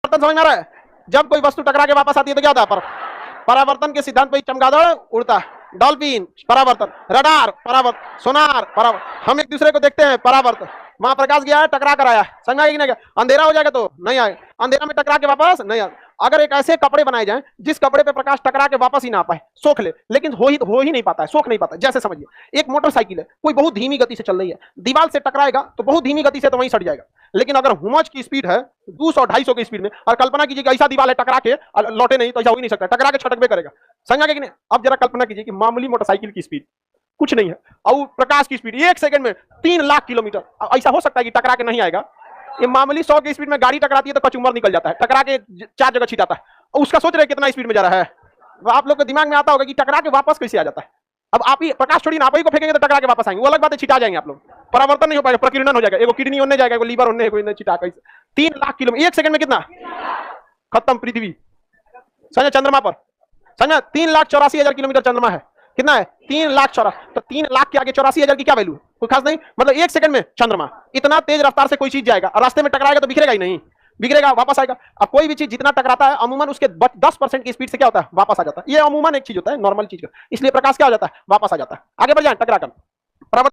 समझ में आ रहा है? जब कोई वस्तु टकरा के वापस आती है तो क्या होता है? परावर्तन के सिद्धांत पर चमगादड़ उड़ता है, डॉल्फिन परावर्तन, रडार परावर्तन, सोनार परावर्तन, हम एक दूसरे को देखते हैं परावर्तन। वहां प्रकाश गया है, टकरा कर आया, समझ आएगी नहीं? अंधेरा हो जाएगा तो नहीं आएगा, अंधेरा में टकरा के वापस नहीं आएगा। अगर एक ऐसे कपड़े बनाए जाएं जिस कपड़े पे प्रकाश टकरा के वापस ही ना आ पाए, सोख ले, लेकिन हो ही नहीं पाता है, सोख नहीं पाता। जैसे समझिए एक मोटरसाइकिल है, कोई बहुत धीमी गति से चल रही है, दीवार से टकराएगा तो बहुत धीमी गति से तो वहीं सट जाएगा। लेकिन अगर हुमच की स्पीड है 200-250 की स्पीड में, और कल्पना कीजिए कि ऐसा दीवार है टकरा के लौटे नहीं, तो ऐसा हो ही नहीं सकता, टकरा के छटक भी करेगा, समझ आ गया कि नहीं? अब जरा कल्पना कीजिए कि मामूली मोटरसाइकिल की स्पीड कुछ नहीं है, और प्रकाश की स्पीड 1 सेकंड में 3 लाख किलोमीटर, ऐसा हो सकता है कि टकरा के नहीं आएगा? ये मामूली 100 की स्पीड में गाड़ी टकराती है तो कचुम्बर निकल जाता है, टकरा के 4 जगह छिटाता है, और उसका सोच रहे कितना स्पीड में जा रहा है। तो आप लोग के दिमाग में आता होगा कि टकरा के वापस कैसे आ जाता है। अब आप ही प्रकाश छोड़ी ना, आप ही को फेंकेंगे तो टकरा के वापस आएंगे, वो अलग बात है, छिटा जाएंगे आप लोग, परावर्तन नहीं हो पाएगा, प्रकीर्णन हो जाएगा, एगो किडनी होने जाएगा, एगो लीवर होने, कोई छिटा कैसे। 3 लाख किलोमीटर 1 सेकंड में कितना खत्म पृथ्वी। समझा? चंद्रमा पर समझा 3,84,000 किलोमीटर चंद्रमा है, कितना है? 3,84,000। तो 3 लाख के आगे 84,000 की क्या वैल्यू? कोई खास नहीं, मतलब 1 सेकंड में चंद्रमा। इतना तेज रफ्तार से कोई चीज जाएगा और रास्ते में टकराएगा तो बिखरेगा ही नहीं, बिगड़ेगा, वापस आएगा। अब कोई भी चीज जितना टकराता है अमूमन उसके 10% की स्पीड से क्या होता है? वापस आ जाता है। ये अमूमन एक चीज होता है, नॉर्मल चीज का, इसलिए प्रकाश क्या हो जाता है? वापस आ जाता है। आगे बढ़ जाए, टकरा कर